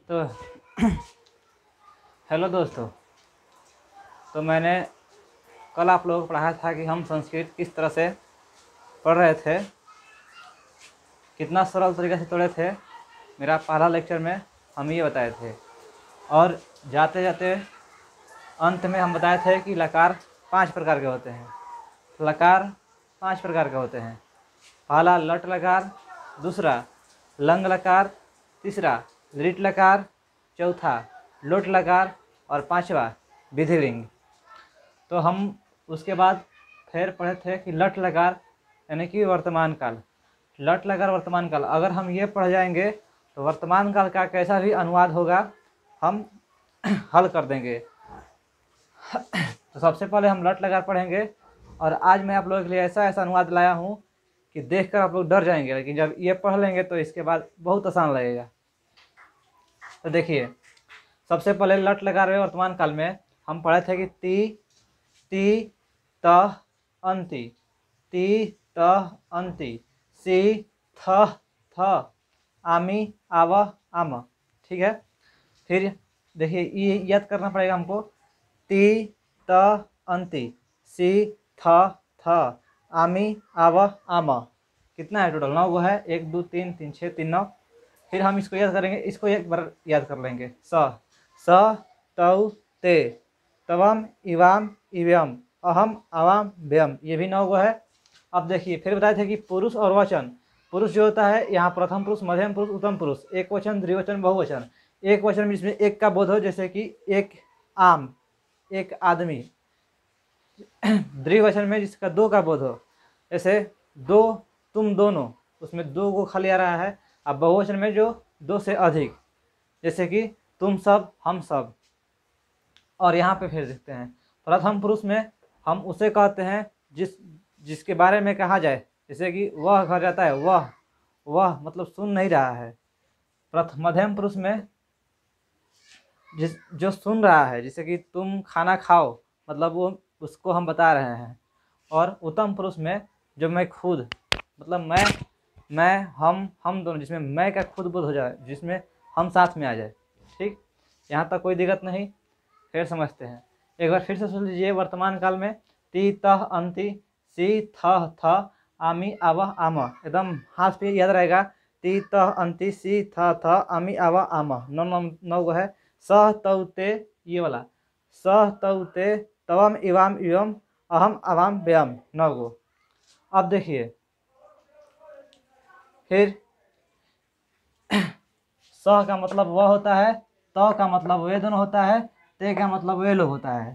तो हेलो दोस्तों। तो मैंने कल आप लोगों को पढ़ाया था कि हम संस्कृत किस तरह से पढ़ रहे थे, कितना सरल तरीके से पढ़े थे। मेरा पहला लेक्चर में हम ये बताए थे, और जाते जाते अंत में हम बताए थे कि लकार 5 प्रकार के होते हैं। लकार 5 प्रकार के होते हैं। पहला लट लकार, दूसरा लंग लकार, तीसरा लिट लकार, चौथा लोट लकार और पांचवा विधिलिंग। तो हम उसके बाद फिर पढ़े थे कि लट लकार यानी कि वर्तमान काल। लट लकार वर्तमान काल, अगर हम ये पढ़ जाएंगे तो वर्तमान काल का कैसा भी अनुवाद होगा हम हल कर देंगे। तो सबसे पहले हम लट लकार पढ़ेंगे, और आज मैं आप लोगों के लिए ऐसा अनुवाद लाया हूँ कि देखकर आप लोग डर जाएंगे, लेकिन जब ये पढ़ लेंगे तो इसके बाद बहुत आसान लगेगा। तो देखिए, सबसे पहले लट लकार में वर्तमान काल में हम पढ़े थे कि ती त अंति, ती त अंति, सी थ आमी आव आम। ठीक है, फिर देखिए ये याद करना पड़ेगा हमको। ती त अंति, सी थ आमी आव आम। कितना है टोटल? 9 गो है। 1 2 3 3 6 3 9। फिर हम इसको याद करेंगे, इसको एक बार याद कर लेंगे। स तौ ते तवम इवाम इव्यम अहम आवाम व्यम। ये भी 9 गो है। अब देखिए, फिर बताए थे कि पुरुष और वचन। पुरुष जो होता है यहाँ प्रथम पुरुष, मध्यम पुरुष, उत्तम पुरुष, एक वचन, द्विवचन, बहुवचन। एक वचन जिसमें एक का बोध हो, जैसे कि एक आम, एक आदमी। द्विवचन में जिसका 2 का बोध हो, जैसे दो तुम दोनों, उसमें 2 को खाली आ रहा है। अब बहुवचन में जो 2 से अधिक, जैसे कि तुम सब, हम सब। और यहाँ पे फिर देखते हैं, प्रथम पुरुष में हम उसे कहते हैं जिसके बारे में कहा जाए, जैसे कि वह घर जाता है, वह मतलब सुन नहीं रहा है। मध्यम पुरुष में जो सुन रहा है, जैसे कि तुम खाना खाओ, मतलब वो उसको हम बता रहे हैं। और उत्तम पुरुष में जो मैं खुद, मतलब मैं हम दोनों, जिसमें मैं का खुद बोध हो जाए, जिसमें हम साथ में आ जाए। ठीक, यहाँ तक कोई दिक्कत नहीं। फिर समझते हैं, एक बार फिर से सुन लीजिए। वर्तमान काल में ती तह अंति, सी थ आमी आव आम। एकदम हाथ पे याद रहेगा। ती तह अंति, सी थ आमी आव आम। 9 गो है। सह तौ ते, ये वाला सह तौ ते तवम इवाम इवम अहम आवाम व्यम। 9 गो। अब देखिए, फिर सह का मतलब वह होता है, त का मतलब वे दोनों होता है, ते का मतलब वे लोग होता है,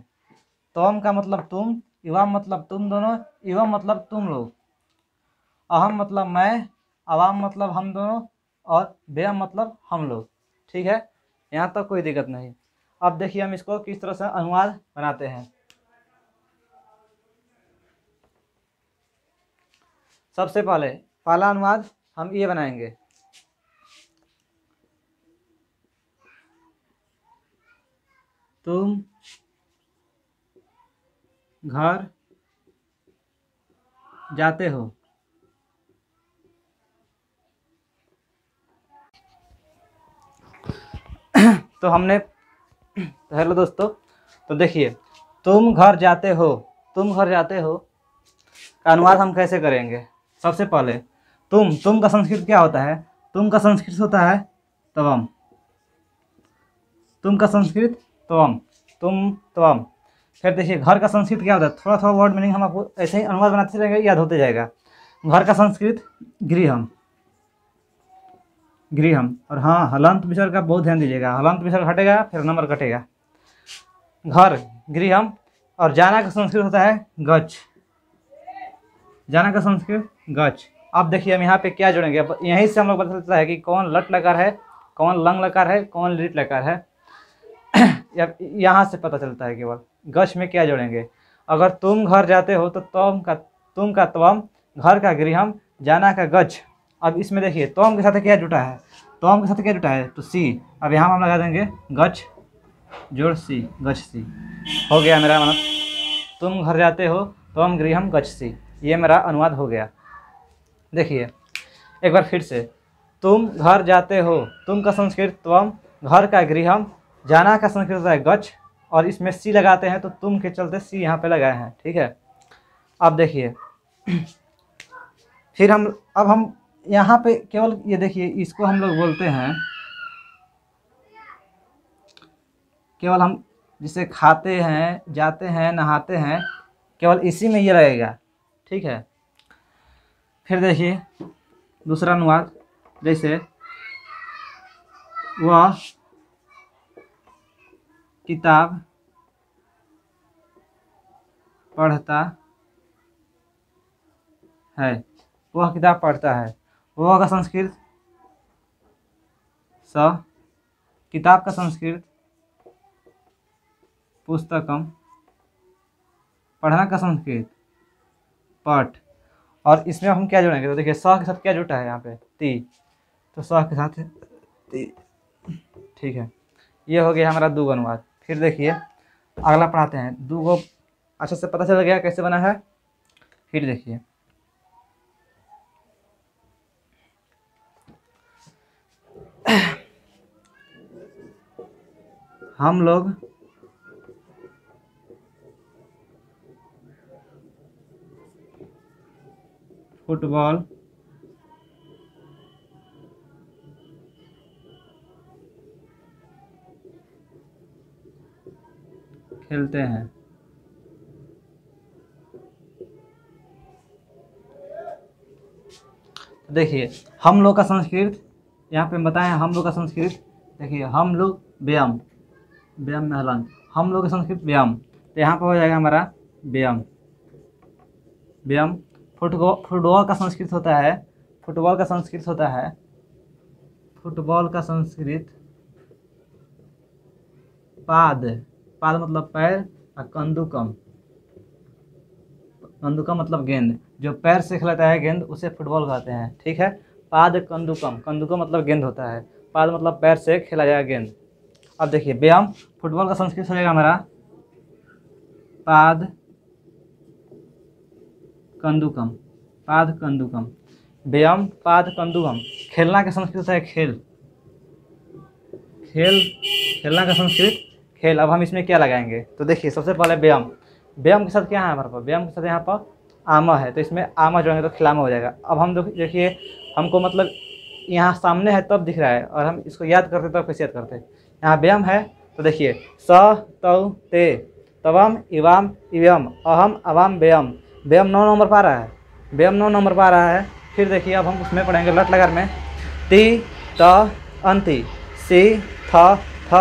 तम का मतलब तुम, इवाम मतलब तुम दोनों, इवम मतलब तुम लोग, अहम मतलब मैं, अवाम मतलब हम दोनों, और व्यम मतलब हम लोग। ठीक है, यहाँ तक कोई दिक्कत नहीं। अब देखिए हम इसको किस तरह से अनुवाद बनाते हैं। सबसे पहला अनुवाद हम ये बनाएंगे। तुम घर जाते हो। तो हमने, तो हेलो दोस्तों, तो देखिए, तुम घर जाते हो, तुम घर जाते हो का अनुवाद हम कैसे करेंगे। सबसे पहले तुम का संस्कृत क्या होता है? तुम का संस्कृत होता है तवम। तुम का संस्कृत तवम, तुम तवम। फिर देखिए, घर का संस्कृत क्या होता है? थोड़ा थोड़ा वर्ड मीनिंग हम आपको ऐसे ही अनुवाद बनाते रहेंगे, याद होते जाएगा। घर का संस्कृत गृहम, गृहम। और हाँ, हलंत विसर्ग का बहुत ध्यान दीजिएगा। हलंत विसर्ग हटेगा फिर नंबर कटेगा। घर गृहम। और जाना का संस्कृत होता है गच्छ, जाना का संस्कृत गच्छ। अब देखिए हम यहाँ पे क्या जोड़ेंगे। अब यहीं से हम लोग पता चलता है कि कौन लट लकार है, कौन लंग लकार है, कौन लिट लकार है। यहाँ से पता चलता है केवल। गच्छ में क्या जोड़ेंगे? अगर तुम घर जाते हो तो तुम का त्वम, घर का गृहम, जाना का गच्छ। अब इसमें देखिए, त्वम के साथ क्या जुटा है? त्वम के साथ क्या जुटा है? तो सी। अब यहाँ हम लगा देंगे गच्छ जोड़ सी, गच्छ सी। हो गया मेरा मतलब, तुम घर जाते हो त्वम गृहम गच्छ सी। ये मेरा अनुवाद हो गया। देखिए एक बार फिर से, तुम घर जाते हो, तुम का संस्कृत त्वम, घर का गृहम, जाना का संस्कृत होता है गच्छ, और इसमें सी लगाते हैं तो तुम के चलते सी यहाँ पे लगाए हैं। ठीक है, अब देखिए फिर हम यहाँ पे केवल ये देखिए, इसको हम लोग बोलते हैं, केवल हम जिसे खाते हैं, जाते हैं, नहाते हैं, केवल इसी में ये लगेगा। ठीक है, फिर देखिए दूसरा अनुवाद, जैसे वह किताब पढ़ता है, वह किताब पढ़ता है, वह का संस्कृत स, किताब का संस्कृत पुस्तकम, पढ़ना का संस्कृत पठ, और इसमें हम क्या जोड़ेंगे, तो देखिए स के साथ क्या जुटा है यहाँ पे, ती, तो स के साथ ती। ठीक है, ये हो गया हमारा दूगो अनुवाद। फिर देखिए अगला पढ़ाते हैं, दूगो अच्छे से पता चल गया कैसे बना है। फिर देखिए हम लोग फुटबॉल खेलते हैं। देखिए हम लोग का संस्कृत, यहाँ पे बताएं हम लोग का संस्कृत, देखिए हम लोग व्यायाम, व्यायाम में हलन, हम लोग का संस्कृत व्यायाम, तो यहाँ पर हो जाएगा हमारा व्यायाम, व्यायाम। फुटबॉल का संस्कृत होता है, फुटबॉल का संस्कृत होता है, फुटबॉल का संस्कृत पाद, पाद मतलब पैर, और कंदुकम, कंदुकम मतलब गेंद, जो पैर से खेलता है गेंद उसे फुटबॉल कहते हैं। ठीक है, पाद कंदुकम, कंदुकम मतलब गेंद होता है, पाद मतलब पैर से खेला जाएगा गेंद। अब देखिए व्यायाम, फुटबॉल का संस्कृत हो जाएगा हमारा पाद कंदुकम, पाद कंदुकम, व्यायाम पाद कंदुकम। खेलना का संस्कृत है खेल, खेल, खेलना का संस्कृत खेल। अब हम इसमें क्या लगाएंगे, तो देखिए सबसे पहले व्यायाम, व्यायाम के साथ क्या है हमारे पास, व्यायाम के साथ यहाँ पर आमा है, तो इसमें आमा जोड़ेंगे तो खिलामा हो जाएगा। अब हम देखिए हमको मतलब यहाँ सामने है तब दिख रहा है, और हम इसको याद करते तब कैसे याद करते हैं। यहाँ व्यायाम है तो देखिए स तौ ते तवम इवाम इव्यम अहम अवाम व्यायाम, व्यायाम 9 नंबर पा रहा है, व्यायाम 9 नंबर पा रहा है। फिर देखिए अब हम उसमें पढ़ेंगे लट लकार में, ती त अंति, सी थ थ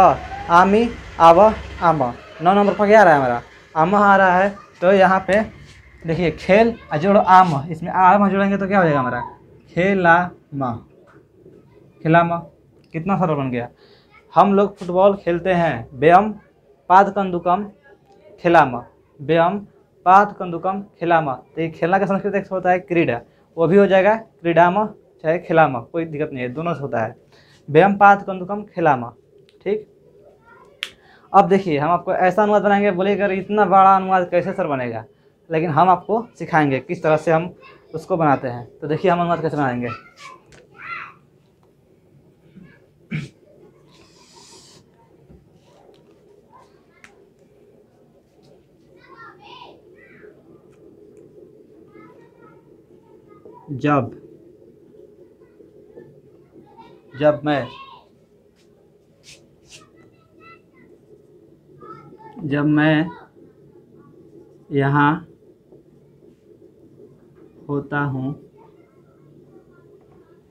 आमी आव आम, 9 नंबर पर क्या आ रहा है हमारा, आम आ रहा है। तो यहाँ पे देखिए खेल जोड़ो आम, इसमें आम जोड़ेंगे तो क्या हो जाएगा हमारा खेलामा, खिलामा। कितना सरल बन गया। हम लोग फुटबॉल खेलते हैं, व्यायाम पाद कंदुकम खिलामा, व्यायाम पाद कंदुकम खिलामा। तो ये खेलना का संस्कृत एक होता है क्रीडा, वो भी हो जाएगा क्रीडामा चाहे खिलामा, कोई दिक्कत नहीं है, दोनों से होता है, व्यायाम पाद कंदुकम खिलामा। ठीक, अब देखिए हम आपको ऐसा अनुवाद बनाएंगे, बोलेगा इतना बड़ा अनुवाद कैसे सर बनेगा, लेकिन हम आपको सिखाएंगे किस तरह से हम उसको बनाते हैं। तो देखिए हम अनुवाद कैसे बनाएंगे। जब मैं यहाँ होता हूँ,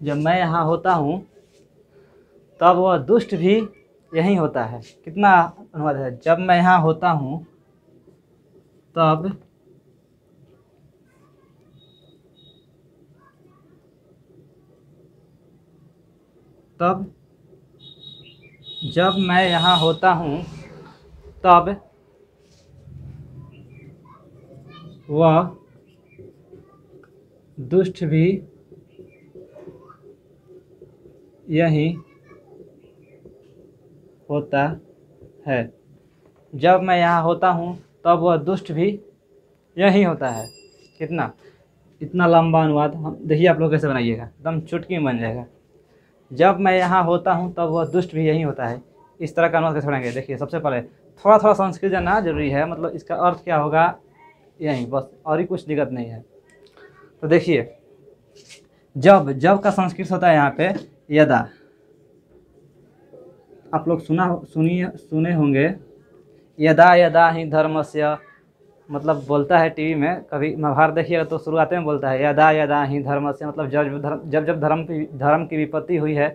जब मैं यहाँ होता हूँ तब वह दुष्ट भी यहीं होता है। कितना अनुवाद है, जब मैं यहाँ होता हूँ तब जब मैं यहाँ होता हूँ तब वह दुष्ट भी यहीं होता है। जब मैं यहाँ होता हूँ तब वह दुष्ट भी यहीं होता है। कितना, इतना लंबा अनुवाद हम देखिए आप लोग कैसे बनाइएगा, एकदम चुटकी में बन जाएगा। जब मैं यहाँ होता हूँ तब वह दुष्ट भी यहीं होता है। इस तरह का अनुवाद कैसे पढ़ेंगे? देखिए, सबसे पहले थोड़ा थोड़ा संस्कृत जानना जरूरी है, मतलब इसका अर्थ क्या होगा यहीं बस, और ही कुछ दिक्कत नहीं है। तो देखिए, जब जब का संस्कृत होता है यहाँ पे यदा। आप लोग सुने होंगे, यदा यदा ही धर्मस्य, मतलब बोलता है टीवी में, कभी महाभारत देखिएगा तो शुरुआत में बोलता है यदा यदा ही धर्मस्य, मतलब जब धर्म की विपत्ति हुई है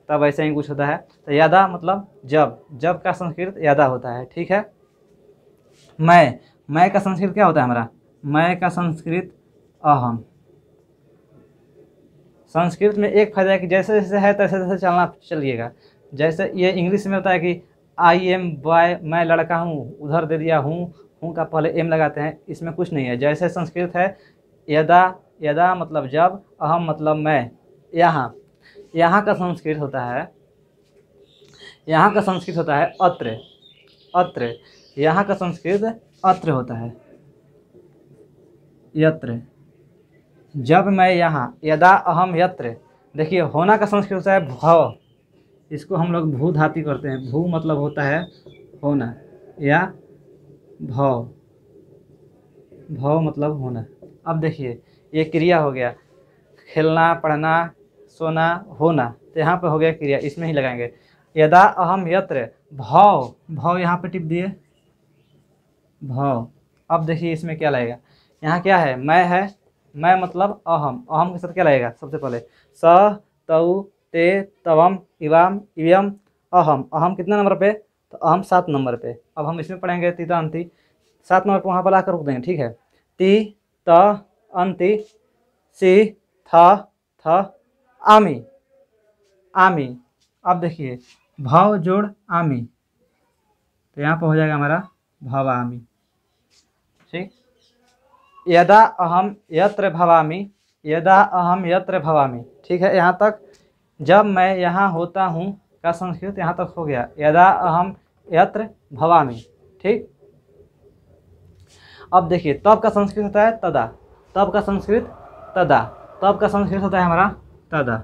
तब ऐसे ही कुछ होता है। तो यदा मतलब जब का संस्कृत यदा होता है, ठीक है। मैं का संस्कृत क्या होता है हमारा? मैं का संस्कृत अहम। संस्कृत में एक फायदा है कि जैसे जैसे है तैसे तैसे चलना चलिएगा। जैसे ये इंग्लिश में होता है कि आई एम बॉय, मैं लड़का हूँ, उधर दे दिया हूँ का पहले एम लगाते हैं, इसमें कुछ नहीं है। जैसे संस्कृत है यदा मतलब जब, अहम मतलब मैं। यहाँ का संस्कृत होता है, अत्र। यहाँ का संस्कृत अत्र होता है, यत्र। जब मैं यहाँ, यदा अहम यत्र। देखिए, होना का संस्कृत होता है भव, इसको हम लोग भू धातु करते हैं। भू मतलब होता है होना, या भव मतलब होना। अब देखिए, ये क्रिया हो गया, खेलना, पढ़ना, सोना, होना, तो यहाँ पे हो गया क्रिया, इसमें ही लगाएंगे। यदा अहम यत्र भव यहाँ पे टिप दिए, भव। अब देखिए इसमें क्या लगेगा, यहाँ क्या है? मैं मतलब अहम के साथ क्या लगेगा? सबसे पहले स तौ ते तवम इवाम इवम अहम कितना नंबर पे? तो अहम 7 नंबर पे। अब हम इसमें पढ़ेंगे तीता अंति, 7 नंबर पर वहाँ पर लाकर रुक देंगे, ठीक है। ती त अंति सी थ आमी। अब देखिए, भाव जोड़ आमी, तो यहाँ पर हो जाएगा हमारा भवामी, ठीक। यदा अहम यत्र भवामी, ठीक है। यहाँ तक जब मैं यहाँ होता हूँ का संस्कृत यहाँ तक हो गया, यदा अहम यत्र भवामी, ठीक। अब देखिए, तब का संस्कृत होता है तदा। तब का संस्कृत होता है हमारा तदा।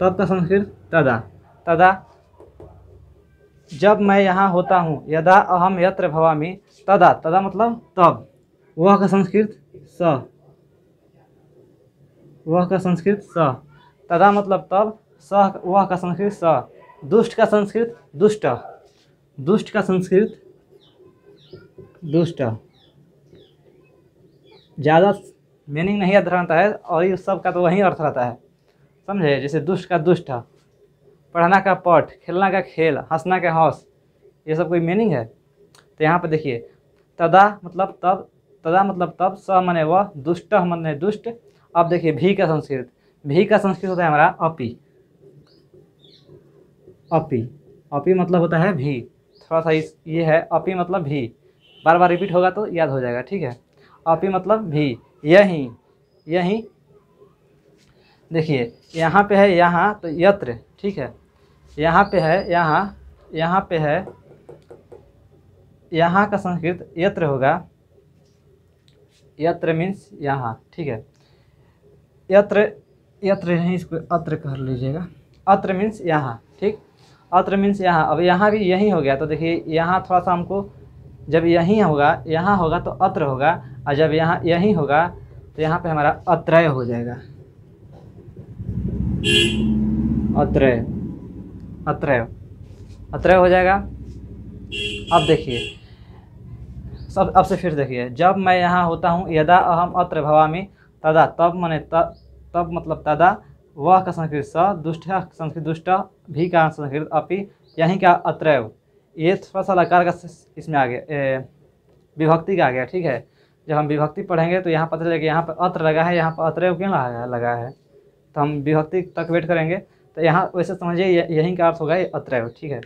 तब का संस्कृत तदा। जब मैं यहाँ होता हूँ, यदा अहम यत्र भवामी तदा मतलब तब। वह का संस्कृत स। तदा मतलब तब, वह का संस्कृत स। दुष्ट का संस्कृत दुष्ट। ज़्यादा मीनिंग नहीं याद रहता है, और ये सब का तो वही अर्थ रहता है, समझे। जैसे दुष्ट का दुष्ट, पढ़ना का पठ, खेलना का खेल, हंसना का हंस, ये सब कोई मीनिंग है? तो यहाँ पे देखिए, तदा मतलब तब, स माने वह, दुष्ट माने दुष्ट। अब देखिए, भी का संस्कृत होता है हमारा अपि मतलब होता है भी। थोड़ा सा ये है, अपि मतलब भी, बार बार रिपीट होगा तो याद हो जाएगा, ठीक है। अपि मतलब भी, यहीं। देखिए, यहाँ पे है यहाँ, तो यत्र, ठीक है। यहाँ पे है यहाँ का संस्कृत यत्र होगा। यत्र मीन्स यहाँ, ठीक है। यत्र नहीं, इसको अत्र कर लीजिएगा। अत्र मीन्स यहाँ, ठीक। अत्र मीन्स यहाँ। अब यहाँ भी यहीं हो गया, तो देखिए यहाँ थोड़ा सा हमको, जब यहाँ होगा तो अत्र होगा, और जब यहाँ यहीं होगा तो यहाँ पे हमारा अत्रय हो जाएगा। अत्रय हो जाएगा। अब देखिए, अब से फिर देखिए, जब मैं यहाँ होता हूँ, यदा अहम अत्र भवामी तदा। तब माने तब मतलब तदा। वह का संस्कृत स। दुष्ट संस्कृत दुष्ट। भी का संस्कृत अपि। यहीं का अत्रैव। ये थोड़ा सा लकार का इसमें आ गया, विभक्ति का आ गया, ठीक है। जब हम विभक्ति पढ़ेंगे तो यहाँ पता चलेगा कि यहाँ पर अत्र लगा है, यहाँ पर अत्रैव क्यों लगा है। तो हम विभक्ति तक वेट करेंगे, तो यहाँ वैसे समझिए यहीं का अर्थ होगा अत्रैव, ठीक है।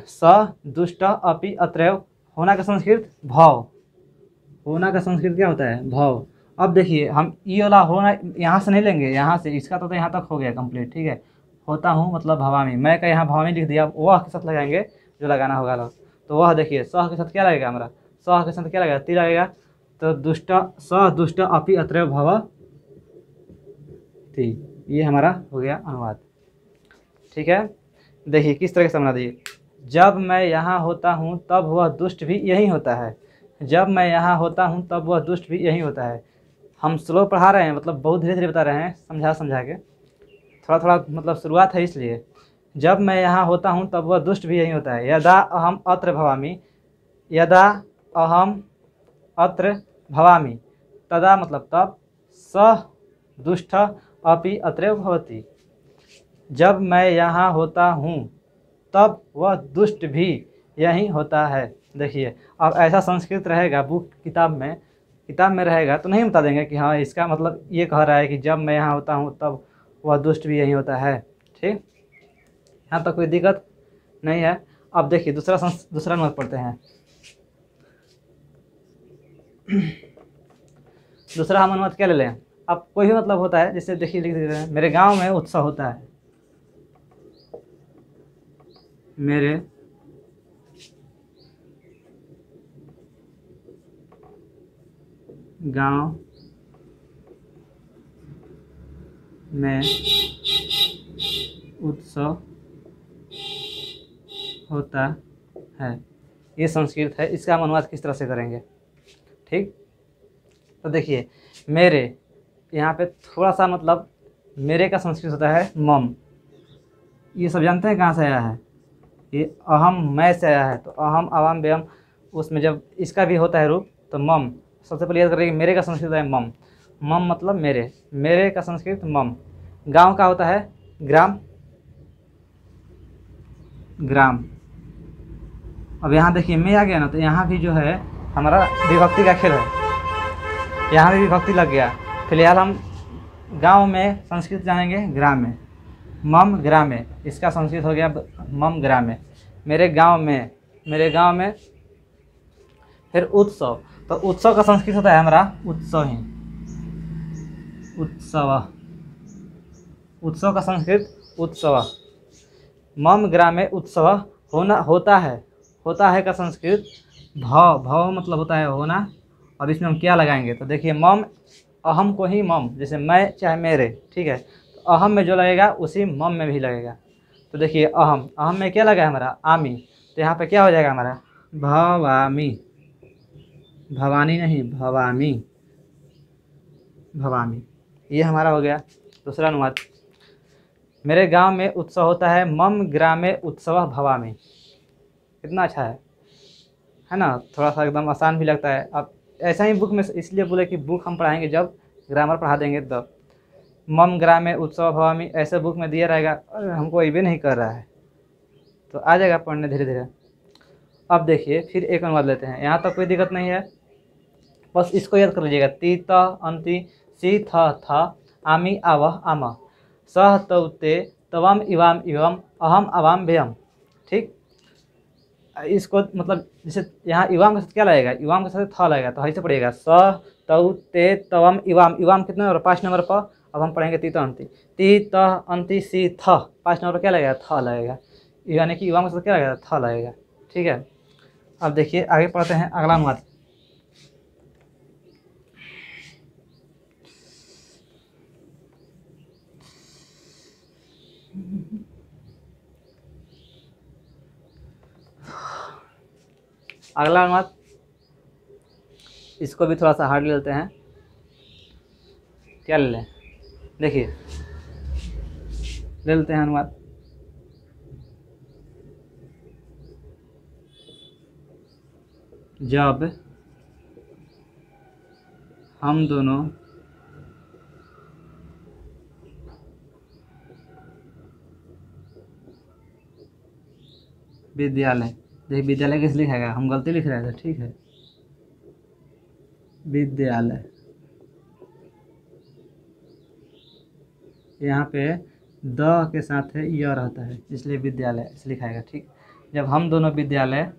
स दुष्ट अपि अत्रैव। होना का संस्कृत भव। होना का संस्कृत क्या होता है? भव। अब देखिए, हम ये वाला होना यहाँ से नहीं लेंगे, यहाँ से, इसका तो यहाँ तक हो गया कंप्लीट, ठीक है। होता हूँ मतलब भवामी, मैं का यहाँ भवामी लिख दिया, वह के साथ लगाएंगे जो लगाना होगा लोग। तो वह देखिए, सह के साथ क्या लगेगा हमारा? सह के साथ क्या लगेगा? ती लगेगा। तो दुष्ट स दुष्ट अपि अत्रैव भव ती, ये हमारा हो गया अनुवाद। ठीक है, देखिए किस तरह से समझा दिए। जब मैं यहाँ होता हूँ तब वह दुष्ट भी यही होता है। जब मैं यहाँ होता हूँ तब वह दुष्ट भी यही होता है। हम स्लो पढ़ा रहे हैं, मतलब बहुत धीरे धीरे बता रहे हैं, समझा समझा के, थोड़ा थोड़ा मतलब शुरुआत है इसलिए। जब मैं यहाँ होता हूँ तब वह दुष्ट भी यही होता है। यदा अहम अत्र भवामि, यदा अहम अत्र भवामि, तदा मतलब तब, सह दुष्ट अपि अत्र भवति। जब मैं यहाँ होता हूँ तब वह दुष्ट भी यही होता है। देखिए अब ऐसा संस्कृत रहेगा बुक किताब में रहेगा तो नहीं बता देंगे कि हाँ इसका मतलब ये कह रहा है कि जब मैं यहाँ होता हूँ तब वह दुष्ट भी यही होता है। ठीक, यहाँ तक कोई दिक्कत नहीं है। अब देखिए दूसरा नोट पढ़ते हैं। दूसरा हम अनुवाद क्या ले लें। अब कोई भी मतलब होता है, जैसे देखिए लिख देते हैं, मेरे गांव में उत्सव होता है। मेरे गांव में उत्सव होता है। ये संस्कृत है, इसका हम अनुवाद किस तरह से करेंगे। ठीक, तो देखिए मेरे यहाँ पे थोड़ा सा मतलब मेरे का संस्कृत होता है मम। ये सब जानते हैं कहाँ से आया है, ये अहम मैं से आया है। तो अहम अवाम व्यम, उसमें जब इसका भी होता है रूप तो मम। सबसे पहले याद करेंगे मेरे का संस्कृत है मम। मम मतलब मेरे का संस्कृत मम। गांव का होता है ग्राम। अब यहाँ देखिए मैं आ गया ना, तो यहाँ भी जो है हमारा विभक्ति का खेल है, यहाँ भी विभक्ति लग गया। फिलहाल हम गांव में संस्कृत जानेंगे ग्राम में। मम ग्रामे, इसका संस्कृत हो गया मम ग्रामे। मेरे गांव में फिर उत्सव, तो उत्सव का संस्कृत होता है हमारा उत्सव ही। उत्सव का संस्कृत उत्सव। मम ग्रामे उत्सव होता है का संस्कृत भव मतलब होता है होना। अब इसमें हम क्या लगाएंगे, तो देखिए मम, अहम को ही मम, जैसे मैं चाहे मेरे, ठीक है, तो अहम में जो लगेगा उसी मम में भी लगेगा। तो देखिए अहम में क्या लगा है हमारा आमी, तो यहाँ पे क्या हो जाएगा हमारा भवामी। भवानी नहीं, भवामी। ये हमारा हो गया दूसरा अनुवाद। मेरे गांव में उत्सव होता है, मम ग्रामे उत्सव भवामी। कितना अच्छा है ना, थोड़ा सा एकदम आसान भी लगता है। अब ऐसा ही बुक में इसलिए बोले कि बुक हम पढ़ाएंगे जब ग्रामर पढ़ा देंगे तब। मम ग्रामे उत्सव भवामी ऐसे बुक में दिया रहेगा, हमको ये भी नहीं कर रहा है तो आ जाएगा पढ़ने धीरे धीरे। अब देखिए फिर एक अनुवाद लेते हैं, यहाँ तक कोई दिक्कत नहीं है, बस इसको याद कर लीजिएगा। ती त अंति सी थ आमी आवह आम सह तौ ते तवम इवाम इवम अहम अवाम व्यम। ठीक, इसको मतलब जैसे यहाँ इवाम के साथ क्या लगेगा, इवाम के साथ था लगेगा, तो ऐसे पढ़िएगा स तौ ते तवम इवाम। इवाम कितने नंबर, 5 नंबर पर। अब हम पढ़ेंगे ती त अंति, ती त अंति सी थ, 5 नंबर पर क्या लगेगा, था लगेगा, यानी कि इवाम के साथ क्या लगेगा, था लगेगा। ठीक है, अब देखिए आगे पढ़ते हैं अगला अनुवाद। अगला अनुवाद, इसको भी थोड़ा सा हार्ड लेते हैं। क्या ले लें, देखिए ले लेते हैं अनुवाद। जब हम दोनों विद्यालय, देखिए विद्यालय किस लिखेगा, हम गलती लिख रहे थे, ठीक है, विद्यालय, यहाँ पे द के साथ है य रहता है इसलिए विद्यालय ऐसे लिखाएगा। ठीक, जब हम दोनों विद्यालय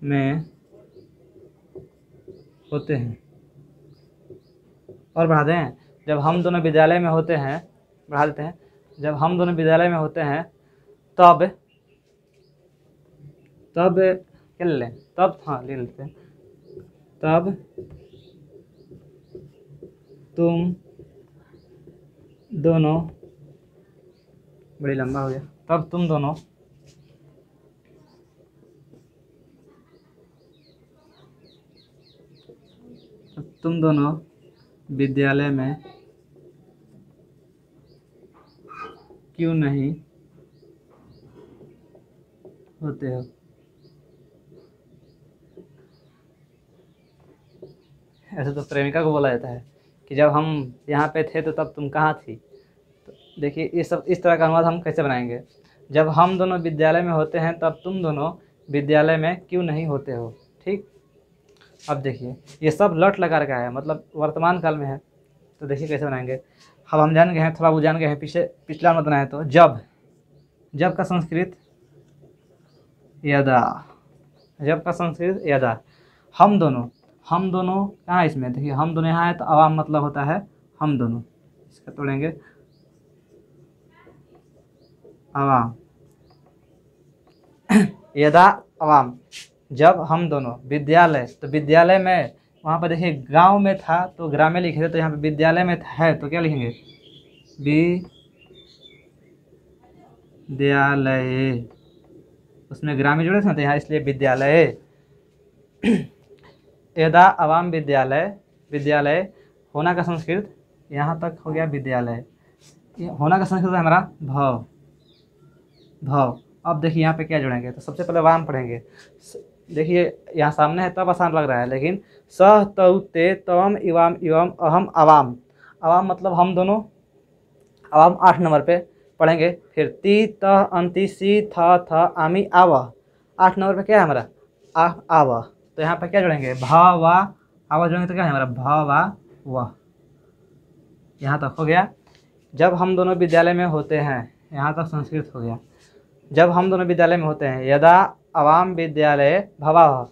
में होते हैं, और बढ़ा दें, जब हम दोनों विद्यालय में होते हैं, बढ़ा देते हैं, जब हम दोनों विद्यालय में होते हैं तब क्या ले लें, तब हाँ ले लेते हैं, तब तुम दोनों, बड़ी लंबा हो गया, तब तुम दोनों विद्यालय में क्यों नहीं होते हो। ऐसे तो प्रेमिका को बोला जाता है कि जब हम यहाँ पे थे तो तब तुम कहाँ थी। तो देखिए ये सब इस तरह का अनुवाद हम कैसे बनाएंगे। जब हम दोनों विद्यालय में होते हैं तब तुम दोनों विद्यालय में क्यों नहीं होते हो। ठीक, अब देखिए ये सब लट लगा रखा है, मतलब वर्तमान काल में है। तो देखिए कैसे बनाएंगे। अब हम जान गए हैं, थोड़ा वो जान गए हैं, पिछला अनुवाद बनाए तो जब का संस्कृत यदा, जब का संस्कृत यदा। हम दोनों कहाँ है इसमें, देखिए हम दोनों यहाँ है तो अवाम मतलब होता है हम दोनों, इसका तोड़ेंगे अवाम। यदा अवाम, जब हम दोनों विद्यालय, तो विद्यालय में वहाँ पर देखिए गांव में था तो ग्रामे लिखे थे, तो यहाँ पे विद्यालय में है तो क्या लिखेंगे विद्यालय, उसमें ग्रामीण जुड़े थे ना तो यहाँ इसलिए विद्यालय। यदा अवाम विद्यालय होना का संस्कृत यहाँ तक हो गया विद्यालय। होना का संस्कृत है हमारा भव। अब देखिए यहाँ पे क्या जोड़ेंगे, तो सबसे पहले वाम पढ़ेंगे। देखिए यहाँ सामने है तब आसान लग रहा है, लेकिन सह तौ ते तवम इवाम इवम अहम अवाम। अवाम मतलब हम दोनों, अवाम 8 नंबर पे पढ़ेंगे। फिर ती तह अंति सी थ आमी आव, 8 नंबर पे क्या है हमारा आव। तो यहाँ पे क्या जोड़ेंगे भ वा आवा जोड़ेंगे तो क्या है हमारा भ वा व। यहाँ तक हो गया। जब हम दोनों विद्यालय में होते हैं, यहाँ तक संस्कृत हो गया। जब हम दोनों विद्यालय में होते हैं, यदा अवाम विद्यालय भवावः,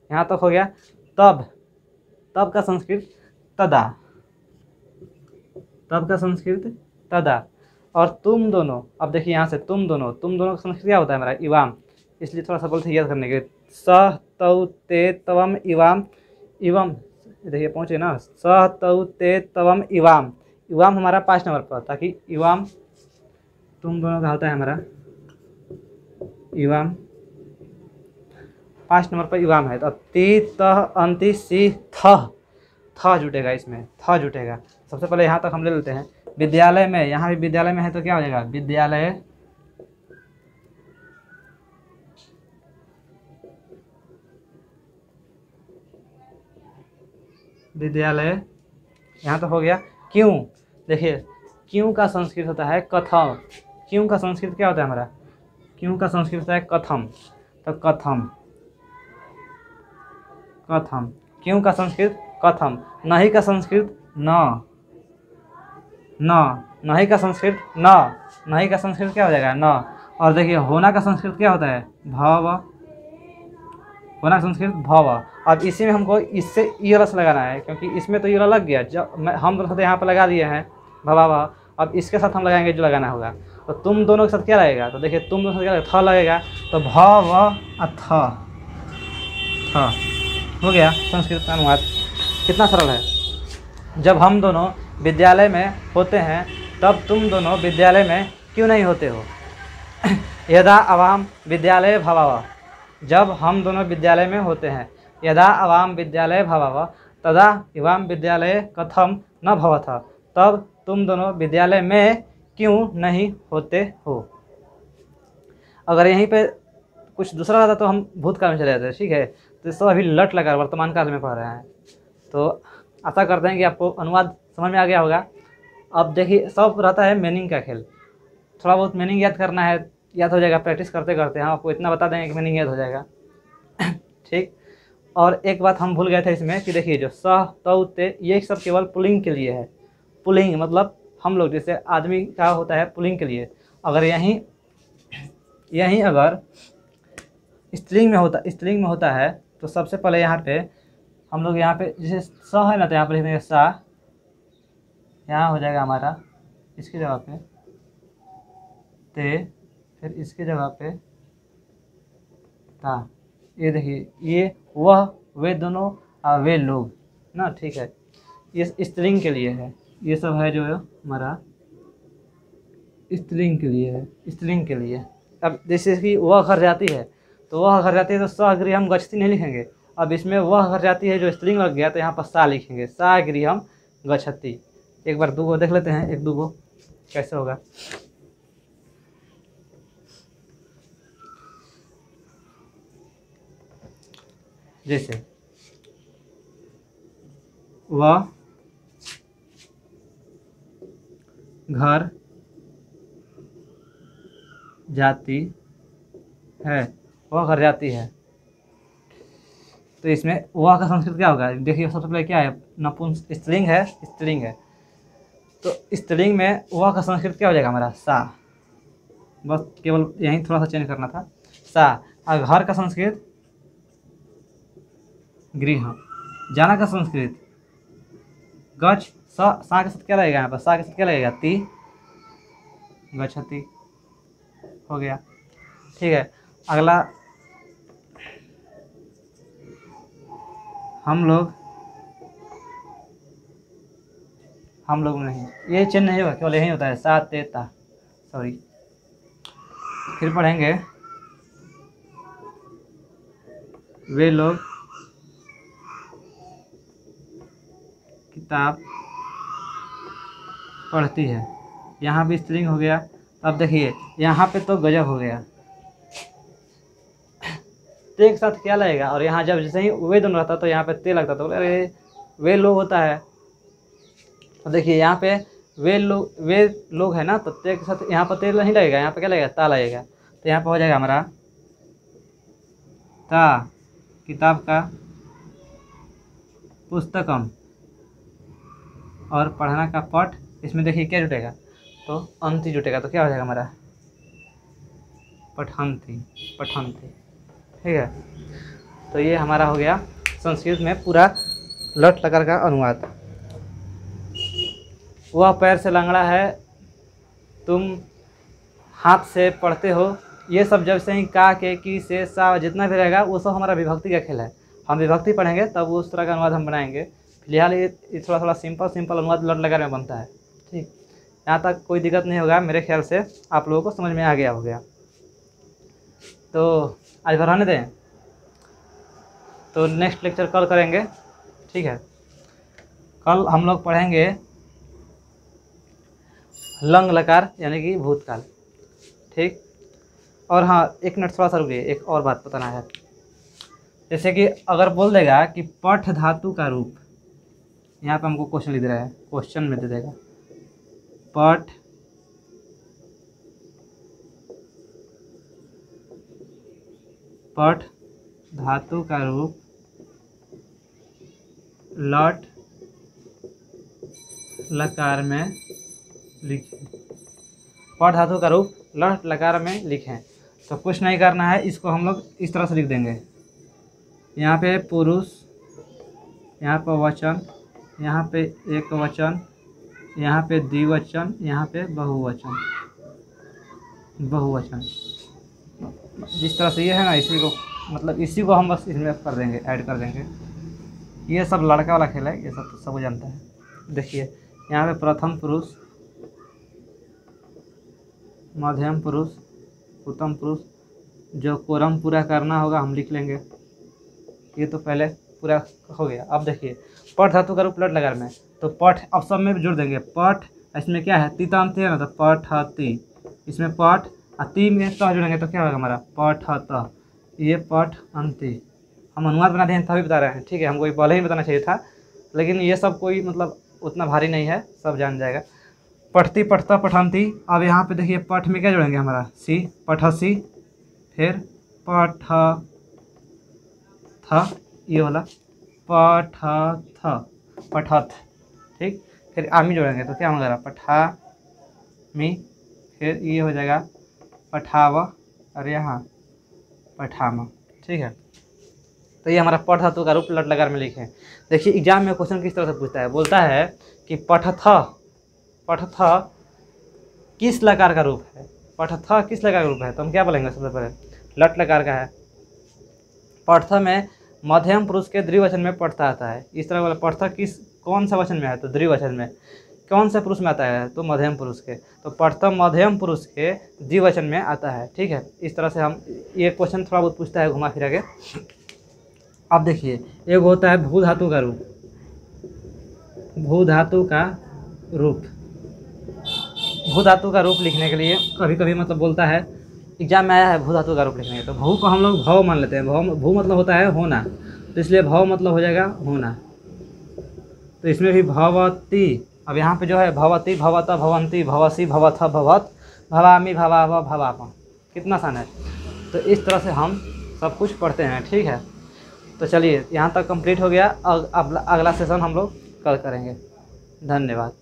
यहाँ तक हो गया। तब का संस्कृत तदा, तब का संस्कृत तदा। और तुम दोनों, अब देखिए यहाँ से तुम दोनों का संस्कृत क्या होता है हमारा इवाम, इसलिए थोड़ा सा बोलते याद करने के। सह तौ ते तवम इवाम इवम, देखिए पहुँचे ना, सह तौ ते तवम इवाम। इवाम हमारा 5 नंबर पर, ताकि इवाम तुम दोनों का होता है हमारा इवाम, 5 नंबर पर इवाम है। तो अब ती तह अंति सी थ जुटेगा, इसमें थ जुटेगा। सबसे पहले यहाँ तक हम ले लेते हैं। विद्यालय में, यहाँ भी विद्यालय में है तो क्या हो जाएगा विद्यालय, यहाँ तो हो गया। क्यों, देखिए क्यों का संस्कृत होता है कथम। क्यों का संस्कृत क्या होता है हमारा, क्यों का संस्कृत होता है कथम। तो कथम, क्यों का संस्कृत कथम। नहीं का संस्कृत न, नहीं का संस्कृत न, नहीं का संस्कृत क्या हो जाएगा न। और देखिए होना का संस्कृत क्या होता है भव, होना का संस्कृत भव। अब इसी में हमको इससे ई रस लगाना है, क्योंकि इसमें तो ये लग गया, जब हम दोनों साथ यहाँ पर लगा दिए हैं भवावह। अब इसके साथ हम लगाएंगे जो लगाना होगा। तो तुम दोनों के साथ क्या लगेगा, तो देखिए तुम दोनों के साथ क्या लगेगा, थ लगेगा। तो भ व थ हो गया संस्कृत का अनुवाद। कितना सरल है। जब हम दोनों विद्यालय में होते हैं तब तुम दोनों विद्यालय में क्यों नहीं होते हो। यदा अवाम विद्यालय भवावः, जब हम दोनों विद्यालय में होते हैं। यदा अवाम विद्यालय भवावः तदा इवाम विद्यालय कथम न भवतः, तब तुम दोनों विद्यालय में क्यों नहीं होते हो। अगर यहीं पे कुछ दूसरा रहता तो हम भूतकाल में चले जाते, ठीक है। तो सब अभी लट लगा वर्तमान काल में पढ़ रहे हैं। तो आशा करते हैं कि आपको अनुवाद समझ में आ गया होगा। अब देखिए सब रहता है मीनिंग का खेल, थोड़ा बहुत मीनिंग याद करना है, याद हो जाएगा प्रैक्टिस करते करते। हम आपको इतना बता देंगे कि मीनिंग याद हो जाएगा। ठीक। और एक बात हम भूल गए थे इसमें कि देखिए जो सह तौ ते, ये सब केवल पुल्लिंग के लिए है। पुल्लिंग मतलब हम लोग, जैसे आदमी का होता है पुल्लिंग के लिए। अगर यहीं अगर स्त्रीलिंग में होता है तो सबसे पहले यहाँ पे हम लोग यहाँ पे जैसे स है ना, तो यहाँ पर लिखेंगे सा, यहाँ हो जाएगा हमारा इसकी जगह पे ते, फिर इसकी जगह पे ता। ये देखिए ये वह वे दोनों वे लोग ना, ठीक है। ये स्त्रीलिंग के लिए है, ये सब है जो हमारा स्त्रीलिंग के लिए है, स्त्रीलिंग के लिए। अब जैसे कि वह घर जाती है, तो वह घर जाती है तो स गृहम गच्छति नहीं लिखेंगे। अब इसमें वह घर जाती है जो स्त्रीलिंग लग गया, तो यहाँ पर सा लिखेंगे, सा गृहम गच्छति। एक बार दूगो देख लेते हैं, एक दूगो कैसे होगा। जैसे वह घर जाती है, वह घर जाती है, तो इसमें वह का संस्कृत क्या होगा? देखिए सबसे पहले क्या है, नपुंस स्त्रीलिंग है, स्त्रीलिंग है, तो स्त्रीलिंग में वह का संस्कृत क्या हो जाएगा हमारा? सा। बस केवल यहीं थोड़ा सा चेंज करना था, सा। और घर का संस्कृत गृह, जाना का संस्कृत गच्छ, सा के साथ क्या लगेगा यहाँ पर? सा के साथ क्या लगेगा? ती, गच्छति हो गया। ठीक है, अगला हम लोग नहीं, ये चेंज नहीं होगा, केवल यही होता है, सा ते ता, सॉरी। फिर पढ़ेंगे वे लोग किताब पढ़ती है, यहाँ भी स्त्रीलिंग हो गया। अब देखिए यहाँ पे तो गजब हो गया, ते के साथ क्या लगेगा? और यहाँ जब जैसे ही वे दोनों रहता तो यहाँ पे ते लगता, तो बोले अरे वे लोग होता है। तो देखिए यहाँ पे वे लोग है ना, तो ते के साथ यहाँ पर ते नहीं लगेगा, यहाँ पे क्या लगेगा? ता लगेगा। तो यहाँ पे हो जाएगा हमारा ता, किताब का, पुस्तकम, और पढ़ना का पठ। इसमें देखिए क्या जुटेगा? तो अंति जुटेगा, तो क्या हो जाएगा हमारा? पठंती, पठंती। ठीक है, तो ये हमारा हो गया संस्कृत में पूरा लट लकार का अनुवाद। वह पैर से लंगड़ा है, तुम हाथ से पढ़ते हो, ये सब जब से ही का, के, की, से, सा जितना भी रहेगा वो सब हमारा विभक्ति का खेल है। हम विभक्ति पढ़ेंगे तब उस तरह का अनुवाद हम बनाएंगे। फिलहाल ये थोड़ा सिंपल अनुवाद लट लकार में बनता है। ठीक, यहाँ तक कोई दिक्कत नहीं होगा, मेरे ख्याल से आप लोगों को समझ में आ गया होगा। तो आज बढ़ाने दें, तो नेक्स्ट लेक्चर कल करेंगे। ठीक है, कल हम लोग पढ़ेंगे लंग लकार यानी कि भूतकाल। ठीक, और हाँ एक मिनट थोड़ा सा रुकिए, एक और बात बताना है। जैसे कि अगर बोल देगा कि पठ धातु का रूप, यहाँ पे हमको क्वेश्चन लिख रहा है, क्वेश्चन में दे देगा पठ धातु का रूप लट लकार में लिखें, पठ धातु का रूप लट लकार में लिखें। तो कुछ नहीं करना है, इसको हम लोग इस तरह से लिख देंगे। यहाँ पे पुरुष, यहाँ पर वचन, यहाँ पे एक वचन, यहाँ पे द्विवचन, यहाँ पे बहुवचन। जिस तरह से ये है ना, इसी को हम बस इसमें कर देंगे, ऐड कर देंगे। ये सब लड़का वाला खेल है, ये सब तो सब जानता है। देखिए यहाँ पे प्रथम पुरुष, मध्यम पुरुष, उत्तम पुरुष, जो कोरम पूरा करना होगा हम लिख लेंगे। ये तो पहले पूरा हो गया। अब देखिए पठ धातु का रूप लट लकार में, तो पठ अब सब में भी जोड़ देंगे। पठ, इसमें क्या है? तीतांत है ना, तो पठति। इसमें पठ ती में त जोड़ेंगे तो क्या होगा हमारा? पठत। ये पठ अंति। हम अनुवाद बना दें तभी बता रहे हैं। ठीक है, हमको ये पहले ही बताना चाहिए था, लेकिन ये सब कोई उतना भारी नहीं है, सब जान जाएगा। पठती, पठता, पठंती। अब यहाँ पे देखिए पठ में क्या जोड़ेंगे हमारा? सी, पठसी। फिर पठ था, ये वाला पठथ, पठथ। ठीक, फिर आमी जोड़ेंगे तो क्या होगा? पठामी। फिर ये हो जाएगा पठाव, और यहाँ पठामा। ठीक है, तो ये हमारा पठ धातु का रूप लट लकार में लिखें। देखिए एग्जाम में क्वेश्चन किस तरह से पूछता है, बोलता है कि पठथ किस लकार का रूप है? पठथ किस लकार का रूप है? तो हम क्या बोलेंगे? सबसे पहले लट लकार का है। पठथ में मध्यम पुरुष के द्विवचन में पठता आता है। इस तरह वाला पठथ किस कौन सा वचन में है, तो द्विवचन में। कौन से पुरुष में आता है, तो मध्यम पुरुष के। तो प्रथम मध्यम पुरुष के द्विवचन में आता है। ठीक है, इस तरह से हम ये क्वेश्चन थोड़ा बहुत पूछता है घुमा फिरा के। अब देखिए, एक होता है भू धातु का रूप। भू धातु का रूप, भू धातु का रूप लिखने के लिए कभी कभी मतलब बोलता है, एग्जाम में आया है भू धातु का रूप लिखने के, तो भू को हम लोग भव मान लेते हैं। भू मतलब होता है होना, तो इसलिए भव मतलब हो जाएगा होना। तो इसमें भी भवती, अब यहाँ पे जो है भवती, भवता, भवंती, भवसी, भवथ, भवत, भवामी, भवाव, भवाप, कितना आसान है। तो इस तरह से हम सब कुछ पढ़ते हैं। ठीक है, तो चलिए यहाँ तक कंप्लीट हो गया। अब अगला सेशन हम लोग कल करेंगे। धन्यवाद।